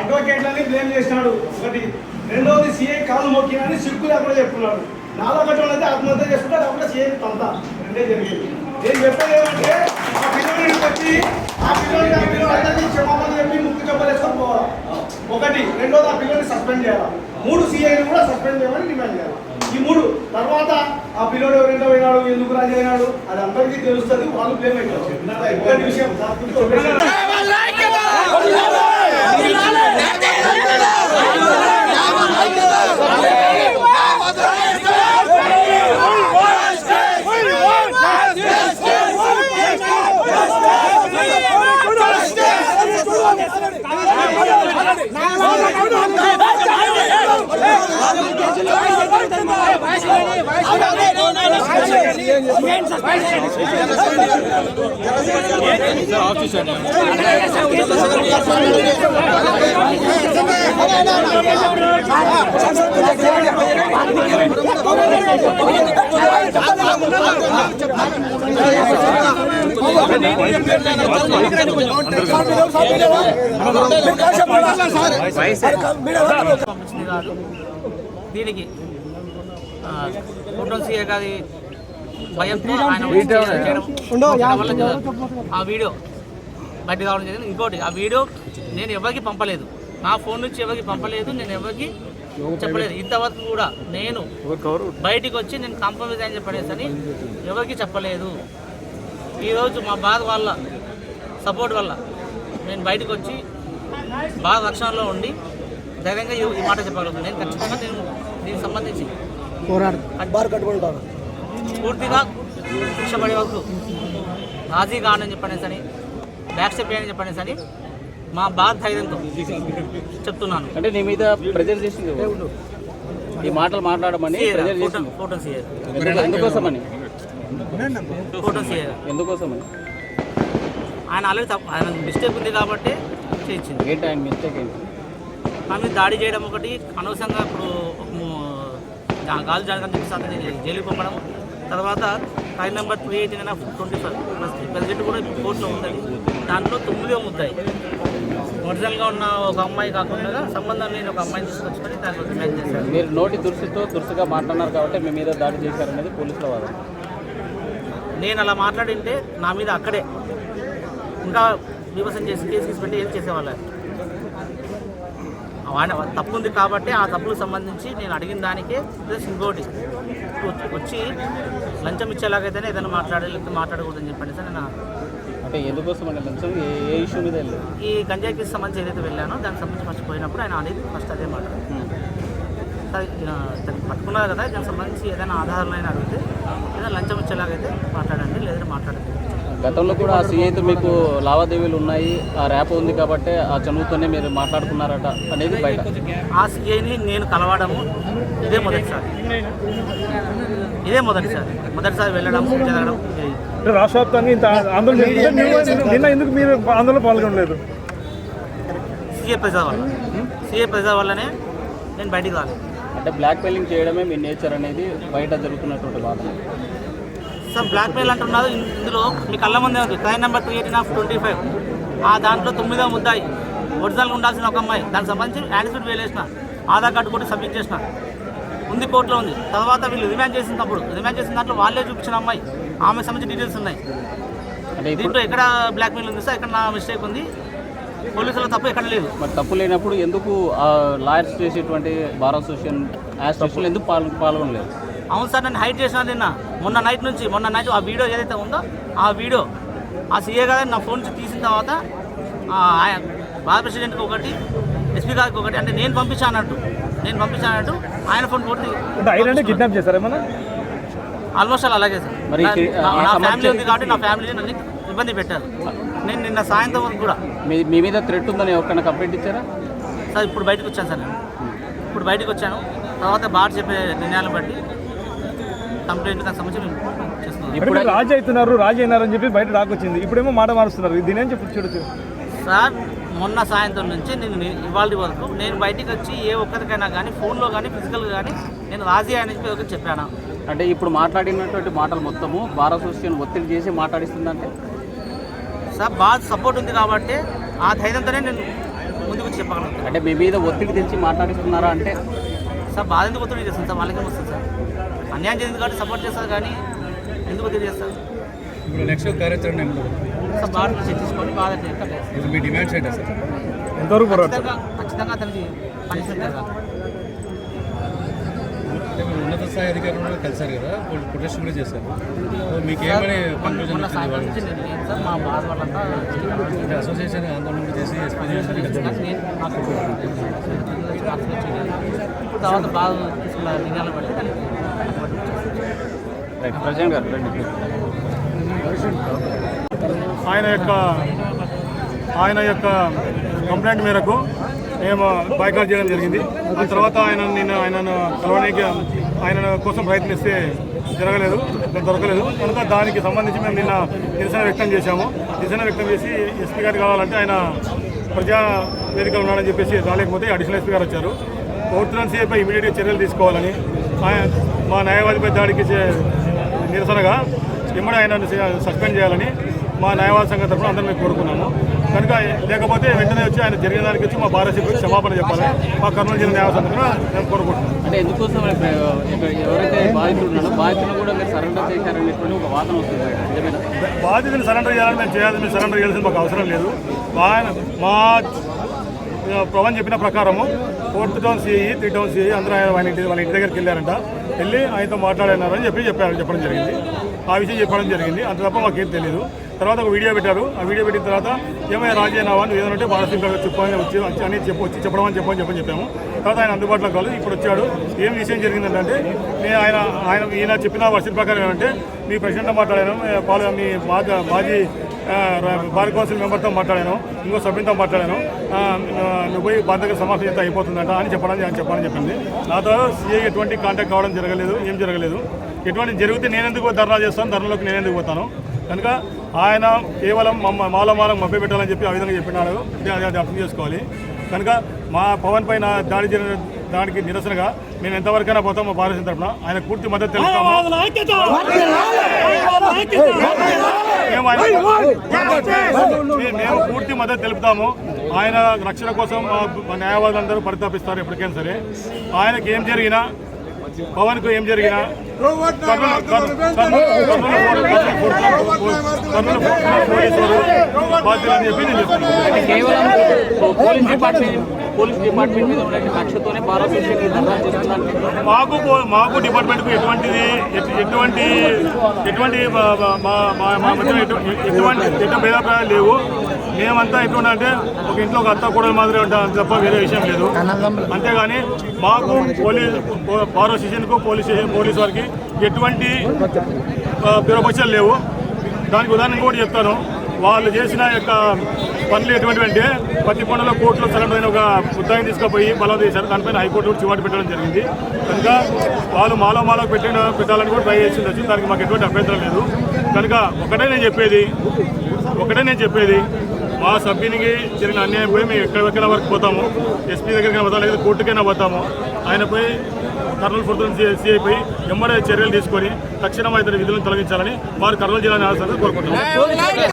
అడ్వకేట్లని blame చేసినాడు ఒకటి. రెండవది సీఐ కాలు మొక్కినని సిగ్గు లేకుండా చెప్తున్నాడు. నాలుగో ఘటనలు అయితే ఆత్మహత్య చేసుకుంటే అప్పుడు సీఐ తంత రెండే జరిగేది. నేను చెప్పేది ఏమంటే ఆ పిల్లలు వచ్చి ఆ పిల్లలు అందరికీ క్షమాపణ చెప్పి ముక్కు చెప్పలేసుకొని పోవాలి ఒకటి. రెండోది ఆ పిల్లల్ని సస్పెండ్ చేయాలి. 3 సీఐని కూడా సస్పెండ్ చేయమని డిమాండ్ చేయాలి. ఈ 3 తర్వాత ఆ పిల్లడు ఎవరింటో పోయినాడు, ఎందుకు రాజీ అయినాడు అది అందరికీ తెలుస్తుంది. వాళ్ళు బ్లేమ్ అయిపోతారు. ఒకటి విషయం దీనికి కుటుంబీయ గారి భయంతో ఆయన ఆ వీడియో బయట రావడం జరిగింది. ఇంకోటి ఆ వీడియో నేను ఎవరికి పంపలేదు, నా ఫోన్ నుంచి ఎవరికి పంపలేదు, నేను ఎవరికి చెప్పలేదు. ఇంతవరకు కూడా నేను బయటికి వచ్చి నేను కాంప్రమైజ్ అని చెప్పనేసి అని ఎవరికి చెప్పలేదు. ఈరోజు మా బాధ వాళ్ళ సపోర్ట్ వల్ల నేను బయటకు వచ్చి బాగా రక్షణలో ఉండి ధైర్యంగా ఈ మాట చెప్పగలుగుతాను. నేను ఖచ్చితంగా నేను దీనికి సంబంధించి పూర్తిగా శిక్ష పడే వరకు రాజీ కానని చెప్పనేసి అని బ్యాక్ స్టెప్ అని చెప్పనేసి అని మా బాధ ధైర్యంతో చెప్తున్నాను. అంటే నీ మీద ప్రెజర్ చేసింది ఈ మాటలు మాట్లాడమని ఫోటో ఎందుకోసమని ఫోటో ఎందుకోసమని ఆయన ఆల్రెడీ ఆయన మిస్టేక్ ఉంది కాబట్టి చేయించింది. ఏంటి ఆయన మిస్టేక్ ఏంటి? ఆమె దాడి చేయడం ఒకటి, అనవసరంగా ఇప్పుడు గాలి జరగని చెప్పి జైలుకి పంపడం, తర్వాత ఫైల్ నెంబర్ 389/25 ప్రెసిడెంట్ కూడా కోర్టులో ఉంటుంది. దాంట్లో 9 ముద్దాయి ఒరిజినల్గా ఉన్న ఒక అమ్మాయి కాకుండా సంబంధం లేని ఒక అమ్మాయిని తీసుకొచ్చుకొని దానికి డిమాండ్ చేశారు. మీరు నోటి దురుసుగా మాట్లాడినారు కాబట్టి మీ మీద దాడి చేశారనేది పోలీసుల వాదన. నేను అలా మాట్లాడింటే నా మీద అక్కడే ఇంకా విమర్శన చేసి కేసు పెట్టి ఏం చేసేవాళ్ళు. ఆయన తప్పు ఉంది కాబట్టి ఆ తప్పులకు సంబంధించి నేను అడిగిన దానికే ప్లస్ ఇంకోటి వచ్చి లంచం ఇచ్చేలాగైతేనే ఏదైనా మాట్లాడాలి, లేకపోతే మాట్లాడకూడదని చెప్పండి సార్. నేను అంటే ఎందుకోసం అంటే లంచం ఏ ఇష్యూ మీద వెళ్ళలేదు? ఈ గంజాయి కేసు సంబంధించి ఏదైతే వెళ్ళానో దానికి సంబంధించి ఫస్ట్ పోయినప్పుడు ఆయన అనేది ఫస్ట్ అదే మాట్లాడారు. దాన్ని పట్టుకున్నారు కదా, దానికి సంబంధించి ఏదైనా ఆధారాలైనా అడిగితే ఏదైనా లంచం ఇచ్చేలాగైతే మాట్లాడండి, లేదంటే మాట్లాడండి. గతంలో కూడా ఆ సీఐతో మీకు లావాదేవీలు ఉన్నాయి, ఆ ర్యాప్ ఉంది కాబట్టి ఆ చనువుతోనే మీరు మాట్లాడుకున్నారట అనేది బయట. ఆ సీఐని నేను కలవడము ఇదే మొదటిసారి వెళ్ళడము జరగడం. రాష్ట్ర వ్యాప్తంగా ఇంత ఆందోళన నిన్న ఎందుకు మీరు ఆందోళన పాల్గొనలేదు? సీఏ ప్రజా వల్లనే నేను బయటికి రాలేదు. అంటే బ్లాక్ మెయిలింగ్ చేయడమే మీ నేచర్ అనేది బయట జరుగుతున్నటువంటి వాదన. సార్ బ్లాక్ మెయిల్ అంటున్నారు, ఇందులో మీ కళ్ళ ముందే ఉంది ఫైల్ నెంబర్ 389/25. ఆ దాంట్లో 9వ ముద్దాయి ఒరిజినల్గా ఉండాల్సిన ఒక అమ్మాయి, దానికి సంబంధించి యాటిట్యూడ్ వేలేసిన ఆధార్ కార్డు కూడా సబ్మిట్ చేసిన ఉంది, కోర్టులో ఉంది. తర్వాత వీళ్ళు రిమాండ్ చేసిన దాంట్లో వాళ్ళే చూపించిన అమ్మాయి, ఆమె సంబంధించిన డీటెయిల్స్ ఉన్నాయి. దీంట్లో ఎక్కడ బ్లాక్ మెయిల్ ఉంది సార్, ఎక్కడ నా మిస్టేక్ ఉంది, పోలీసుల తప్పు ఎక్కడ లేదు. మరి తప్పు లేనప్పుడు ఎందుకు లాయర్స్ చేసేటువంటి బార్ అసోసియేషన్ ఎందుకు పాల్గొనలేదు? అవును సార్, నేను హైడ్ చేసిన మొన్న నైట్ ఆ వీడియో ఏదైతే ఉందో ఆ వీడియో ఆ సీఏ గారు నా ఫోన్ నుంచి తీసిన తర్వాత బార్ ప్రెసిడెంట్కి ఒకటి, ఎస్పీ గారికి ఒకటి, అంటే నేను పంపించానట్టు ఆయన ఫోన్ కొట్టి కిడ్నాప్ చేశారేమన్నా? ఆల్మోస్ట్ అలాగే సార్. నా ఫ్యామిలీ ఉంది కాబట్టి నా ఫ్యామిలీని నన్ను ఇబ్బంది పెట్టారు. నేను నిన్న సాయంత్రం వరకు కూడా మీ మీద థ్రెట్ ఉందని ఎవరికైనా కంప్లైంట్ ఇచ్చారా సార్? ఇప్పుడు బయటకు వచ్చాను సార్, తర్వాత బార్ చెప్పే నిర్ణయాలను బట్టి కంప్లైంట్ దానికి సంబంధించి ఇప్పుడు రాజీ అయినారని చెప్పి బయట రాకొచ్చింది, ఇప్పుడేమో మాట మారుస్తున్నారు. దీని చెప్పి చూడొచ్చు సార్. మొన్న సాయంత్రం నుంచి నేను ఇవాళ వరకు నేను బయటికి వచ్చి ఏ ఒక్కరికైనా కానీ ఫోన్లో కానీ ఫిజికల్గా కానీ నేను రాజీ అని చెప్పి చెప్పాను. అంటే ఇప్పుడు మాట్లాడినటువంటి మాటలు మొత్తము బార్ అసోసియేషన్ ఒత్తిడి చేసి మాట్లాడిస్తుందంటే సార్ బాగా సపోర్ట్ ఉంది కాబట్టి ఆ ధైర్యంతోనే నేను ముందుకు చెప్పగలను. అంటే మీ మీద ఒత్తిడి తెచ్చి మాట్లాడిస్తున్నారా అంటే? సార్ బాధ ఎందుకు ఒత్తిడి చేస్తాను సార్, వాళ్ళకేం వస్తుంది సార్, అన్యాయం చేసింది కాబట్టి సపోర్ట్ చేస్తారు కానీ ఎందుకు ఒత్తిడి చేస్తారు ఇప్పుడు నెక్స్ట్ కార్యాచరణ ఏమిటో సార్, బాధ చర్చించుకొని బాధ చేస్తారు. ఇది మీ డిమాండ్స్ ఏంటా సార్? ఖచ్చితంగా అతనికి పనిష్మెంట్ జరగాలి. అంటే మీరు ఉన్నత స్థాయి అధికారులు కలిసారు కదా, ప్రొటెస్ట్ కూడా చేశారు. మీకు ఏమని కన్క్లూజన్ మొన్న వచ్చింది? సాయంత్రం నుంచి నేను లేను సార్, మా బాధ వాళ్ళంతా అంటే అసోసియేషన్ ఆందోళన కూడా చేసి ఎస్పీ ఇప్పుడు తర్వాత బాధ తీసుకున్న నిర్ణయాలు పడి ప్రజెంట్ గారు రండి. ఆయన యొక్క కంప్లైంట్ మేరకు మేము బాయ్కాట్ చేయడం జరిగింది. ఆ తర్వాత ఆయనను కలవడానికి ఆయన కోసం ప్రయత్నిస్తే దొరకలేదు కనుక దానికి సంబంధించి మేము నిన్న నిరసన వ్యక్తం చేశాము. నిరసన వ్యక్తం చేసి ఎస్పీ గారు కావాలంటే ఆయన ప్రజా వేదికలు ఉన్నాడని చెప్పేసి రాలేకపోతే అడిషనల్ ఎస్పీ గారు వచ్చారు. కోర్టులను సేపై ఇమీడియట్గా చర్యలు తీసుకోవాలని మా న్యాయవాదిపై దాడికి నిరసనగా ఎమ్మడే ఆయనను సస్పెండ్ చేయాలని మా న్యాయవాద సంఘం తరఫున అందరం మేము కోరుకున్నాము. కనుక లేకపోతే వెంటనే వచ్చి ఆయన జరిగిన దానికి వచ్చి మా భారతీయ క్షమాపణ చెప్పాలి మా కర్నూలు జిల్లా న్యాయవాద సంఘం మేము కోరుకుంటున్నాం. అంటే ఎందుకోసం ఎవరైతే బాధితులు ఉన్నారో బాధితులను కూడా మీరు సరెండర్ చేశారనేటువంటి ఒక వాదన వస్తుంది. బాధితులు సరెండర్ చేయాలని మేము చేయాలి, మేము సరెండర్ చేయాల్సిన మాకు అవసరం లేదు. మా పవన్ చెప్పిన ప్రకారము 4th town CI 3 town CI అందరూ వాళ్ళ ఇంటి దగ్గరికి వెళ్ళారంట. వెళ్ళి ఆయనతో మాట్లాడినారని చెప్పడం జరిగింది. ఆ విషయం చెప్పడం జరిగింది. అంత తప్ప మాకేం తెలియదు. తర్వాత ఒక వీడియో పెట్టారు. ఆ వీడియో పెట్టిన తర్వాత ఏమైనా రాజీనామా నువ్వు ఏదంటే భారతీయ చెప్పని వచ్చి చెప్పమని చెప్పాము. తర్వాత ఆయన అందుబాటులో కాదు, ఇప్పుడు వచ్చాడు. ఏం విషయం జరిగిందంటే ఈయన చెప్పిన వర్షం ప్రకారం ఏమంటే మీ ప్రెసిడెంట్తో మాట్లాడాను, మీ మాజీ బార్ కౌన్సిల్ మెంబర్తో మాట్లాడాను, ఇంకో సభ్యులతో మాట్లాడాను, నువ్వు పోయి బాధ్యత సమాప్తి ఎంత అయిపోతుందంట అని చెప్పాలని చెప్పింది. నాతో సీఏ ఎటువంటి కాంటాక్ట్ కావడం ఏం జరగలేదు. ఎటువంటి జరిగితే నేనెందుకు ధర్నా చేస్తాను, ధర్నాలోకి నేనెందుకు పోతాను. కనుక ఆయన కేవలం మాలో మభ్య పెట్టాలని చెప్పి ఆ విధంగా చెప్పినాడు. అది అర్థం చేసుకోవాలి. కనుక మా పవన్ పైన దానికి నిరసనగా మేము ఎంతవరకైనా పోతాం. మా భారత తరఫున ఆయన పూర్తి మద్దతు తెలుపుతాము. మేము పూర్తి మద్దతు తెలుపుతాము. ఆయన రక్షణ కోసం మా న్యాయవాదులందరూ పరితాపిస్తారు ఎప్పటికైనా సరే. ఆయనకి ఏం జరిగినా, పవన్కు ఏం జరిగినా బాధ్యులని చెప్పి నేను చెప్తున్నాను. కేవలం పోలీస్ డిపార్ట్మెంట్ మీద ఉన్న కక్షతోనే మాకు డిపార్ట్మెంట్కు ఎటువంటి భేదాభిప్రాయాలు లేవు. మేమంతా ఎటువంటి అంటే ఒక ఇంట్లో ఒక అత్త కూడా మాదిరి ఉంటాం తప్ప వేరే విషయం లేదు. అంతేగాని మాకు పౌర స్టేషన్కు పోలీస్ వారికి ఎటువంటి విరోపక్షాలు లేవు. దానికి ఉదాహరణ కూడా చెప్తాను. వాళ్ళు చేసిన యొక్క పనులు ఎటువంటి అంటే పత్తికొండలో కోర్టులో సరెండర్ అయిన ఒక ముద్దాయిని తీసుకుపోయి బలం చేశారు. దానిపైన హైకోర్టు కూడా చివాటు పెట్టడం జరిగింది. కనుక వాళ్ళు మాలో పెట్టాలని కూడా ట్రై చేసి వచ్చి దానికి మాకు ఎటువంటి అభ్యంతరం లేదు. కనుక ఒకటే నేను చెప్పేది మా సభ్యునికి జరిగిన అన్యాయం పోయి మేము ఎక్కడికైనా వరకు పోతాము. ఎస్పీ దగ్గరికి పోతాం, లేదా కోర్టుకైనా పోతాము. ఆయనపై కర్నూలు 4th టౌన్ సిఐపై ఎమ్మడే చర్యలు తీసుకొని తక్షణం ఇతర విధులను తొలగించాలని వారు కర్నూలు జిల్లా న్యాయస్థానాన్ని కోరుకుంటున్నారు.